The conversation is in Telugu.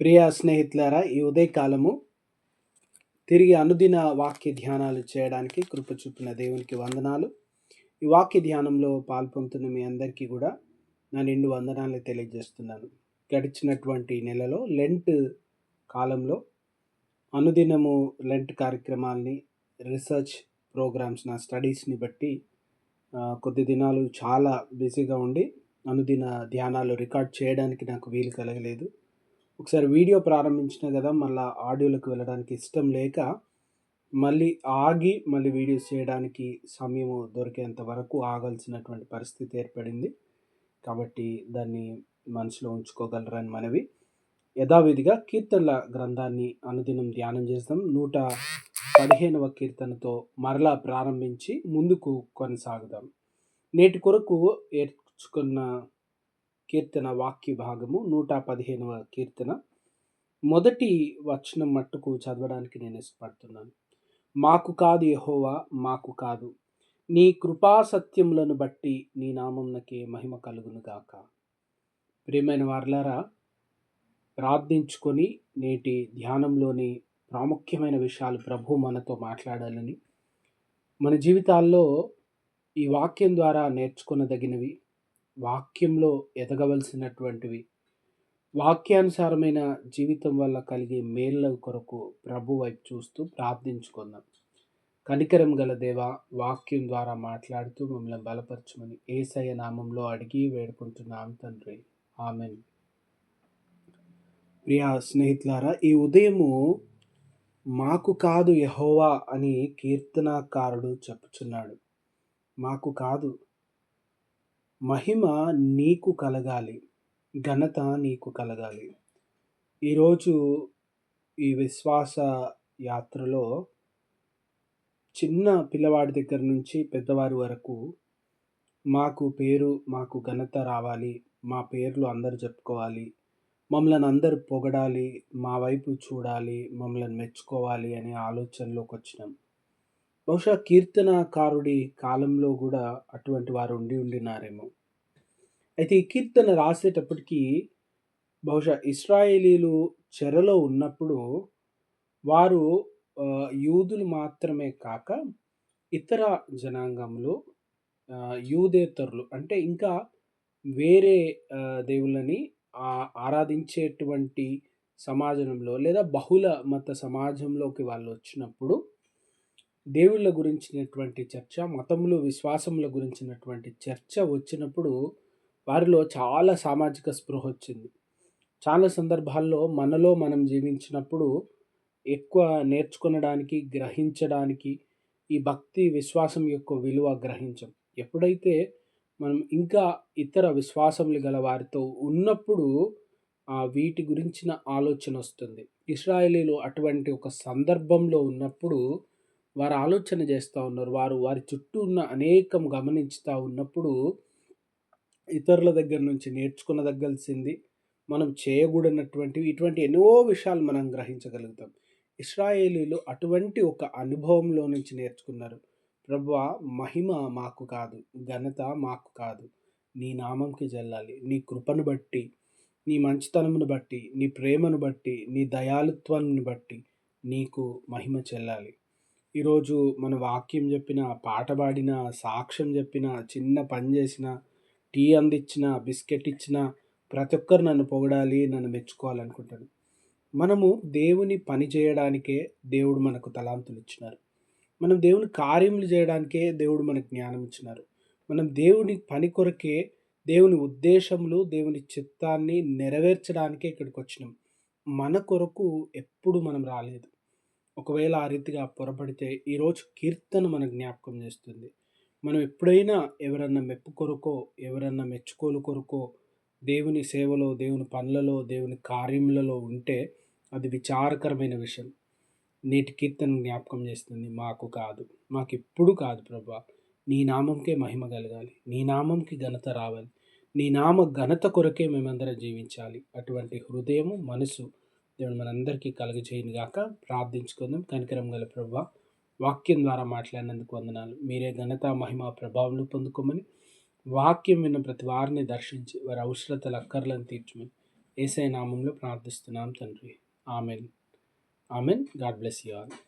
ప్రియ స్నేహితులారా, ఈ ఉదయకాలము తిరిగి అనుదిన వాక్య ధ్యానాలు చేయడానికి కృప చూపిన దేవునికి వందనాలు. ఈ వాక్య ధ్యానంలో పాల్పొందుతున్న మీ అందరికీ కూడా నా నిండు వందనాలు తెలియజేస్తున్నాను. గడిచినటువంటి నెలలో లెంట్ కాలంలో అనుదినము లెంట్ కార్యక్రమాల్ని, రీసెర్చ్ ప్రోగ్రామ్స్, నా స్టడీస్ని బట్టి కొద్ది దినాలు చాలా బిజీగా ఉండి అనుదిన ధ్యానాలు రికార్డ్ చేయడానికి నాకు వీలు కలగలేదు. ఒకసారి వీడియో ప్రారంభించిన కదా, మళ్ళీ ఆడియోలకు వెళ్ళడానికి ఇష్టం లేక మళ్ళీ ఆగి మళ్ళీ వీడియోస్ చేయడానికి సమయం దొరికేంత వరకు ఆగాల్సినటువంటి పరిస్థితి ఏర్పడింది. కాబట్టి దాన్ని మనసులో ఉంచుకోగలరని మనవి. యథావిధిగా కీర్తనల గ్రంథాన్ని అనుదినం ధ్యానం చేస్తాం. 115వ కీర్తనతో మరలా ప్రారంభించి ముందుకు కొనసాగుదాం. నేటి కొరకు ఏర్చుకున్న కీర్తన వాక్య భాగము 115వ కీర్తన మొదటి వచనం మట్టుకు చదవడానికి నేను ఇష్టపడుతున్నాను. మాకు కాదు యెహోవా, మాకు కాదు, నీ కృపా సత్యములను బట్టి నీ నామమునకే మహిమ కలుగును గాక. ప్రియమైన వారలారా, ప్రార్థించుకొని నేటి ధ్యానంలోని ప్రాముఖ్యమైన విషయాలు ప్రభు మనతో మాట్లాడాలని, మన జీవితాల్లో ఈ వాక్యం ద్వారా నేర్చుకొనదగినవి, వాక్యంలో ఎదగవలసినటువంటివి, వాక్యానుసారమైన జీవితం వల్ల కలిగే మేళ్ళ కొరకు ప్రభు వైపు చూస్తూ ప్రార్థించుకుందాం. కనికరం గల దేవ, వాక్యం ద్వారా మాట్లాడుతూ మమ్మల్ని బలపరచమని యేసయ్య నామంలో అడిగి వేడుకుంటున్నాం తండ్రి, ఆమెన్. ప్రియ స్నేహితులారా, ఈ ఉదయము మాకు కాదు యెహోవా అని కీర్తనాకారుడు చెప్పుచున్నాడు. మాకు కాదు, మహిమ నీకు కలగాలి, ఘనత నీకు కలగాలి. ఈరోజు ఈ విశ్వాస యాత్రలో చిన్న పిల్లవాడి దగ్గర నుంచి పెద్దవారి వరకు మాకు పేరు, మాకు ఘనత రావాలి, మా పేర్లు అందరూ చెప్పుకోవాలి, మమ్మల్ని అందరూ పొగడాలి, మా వైపు చూడాలి, మమ్మల్ని మెచ్చుకోవాలి అనే ఆలోచనలోకి వచ్చినాం. బహుశా కీర్తనకారుడి కాలంలో కూడా అటువంటి వారు ఉండినారేమో. అయితే ఈ కీర్తన రాసేటప్పటికీ బహుశా ఇశ్రాయేలీలు చెరలో ఉన్నప్పుడు వారు యూదులు మాత్రమే కాక ఇతర జనాంగంలో యూదేతరులు అంటే ఇంకా వేరే దేవుళ్ళని ఆరాధించేటువంటి సమాజంలో లేదా బహుళ మత సమాజంలోకి వాళ్ళు వచ్చినప్పుడు దేవుళ్ళ గురించినటువంటి చర్చ, మతములు విశ్వాసముల గురించినటువంటి చర్చ వచ్చినప్పుడు వారిలో చాలా సామాజిక స్పృహ వచ్చింది. చాలా సందర్భాల్లో మనలో మనం జీవించినప్పుడు ఎక్కువ నేర్చుకొనడానికి, గ్రహించడానికి ఈ భక్తి విశ్వాసం యొక్క విలువ గ్రహించం. ఎప్పుడైతే మనం ఇంకా ఇతర విశ్వాసములు గల వారితో ఉన్నప్పుడు వీటి గురించిన ఆలోచన వస్తుంది. ఇశ్రాయేలీలు అటువంటి ఒక సందర్భంలో ఉన్నప్పుడు వారు ఆలోచన చేస్తూ ఉన్నారు. వారి చుట్టూ ఉన్న అనేకం గమనించుతూ ఉన్నప్పుడు ఇతరుల దగ్గర నుంచి నేర్చుకునదగ్గాల్సింది, మనం చేయకూడనటువంటివి, ఇటువంటి ఎన్నో విషయాలు మనం గ్రహించగలుగుతాం. ఇశ్రాయేలీలు అటువంటి ఒక అనుభవంలో నుంచి నేర్చుకున్నారు. ప్రభువా, మహిమ మాకు కాదు, ఘనత మాకు కాదు, నీ నామంకి చెల్లాలి. నీ కృపను బట్టి, నీ మంచితనమును బట్టి, నీ ప్రేమను బట్టి, నీ దయాళుత్వాన్ని బట్టి నీకు మహిమ చెల్లాలి. ఈరోజు మన వాక్యం చెప్పిన, పాట పాడిన, సాక్ష్యం చెప్పిన, చిన్న పని చేసిన, టీ అందించిన, బిస్కెట్ ఇచ్చిన ప్రతి ఒక్కరు నన్ను పొగడాలి, నన్ను మెచ్చుకోవాలనుకుంటాను. మనము దేవుని పని చేయడానికే దేవుడు మనకు తలాంతులు ఇచ్చినారు. మనం దేవుని కార్యములు చేయడానికే దేవుడు మనకు జ్ఞానం ఇచ్చినారు. మనం దేవుని పని కొరకే, దేవుని ఉద్దేశములు, దేవుని చిత్తాన్ని నెరవేర్చడానికే ఇక్కడికి వచ్చినాం. మన కొరకు ఎప్పుడు మనం రాలేదు. ఒకవేళ ఆ రీతిగా పొరపడితే ఈరోజు కీర్తన మన జ్ఞాపకం చేస్తుంది. మనం ఎప్పుడైనా ఎవరన్నా మెప్పు కొరకో, ఎవరన్నా మెచ్చుకోలు కొరకో దేవుని సేవలో, దేవుని పనులలో, దేవుని కార్యములలో ఉంటే అది విచారకరమైన విషయం. నేటి కీర్తన జ్ఞాపకం చేస్తుంది. మాకు కాదు, మాకెప్పుడు కాదు ప్రభువా, నీ నామంకే మహిమ కలగాలి, నీ నామంకి ఘనత రావాలి, నీ నామ ఘనత కొరకే మేమందరం జీవించాలి. అటువంటి హృదయము, మనసు దేవుడు మనందరికీ కలుగజేయును గాక. ప్రార్థించుకుందాం. కనికరం గల ప్రభువా, వాక్యం ద్వారా మాట్లాడినందుకు వందనాలు. మీరే ఘనత, మహిమ, ప్రభావం పొందుకోమని, వాక్యం విన్న ప్రతి వారిని దర్శించి వారి అవసరతల అక్కర్లను తీర్చమని యేసయ్య నామంలో ప్రార్థిస్తున్నాం తండ్రి. Amen. Amen. God bless you all.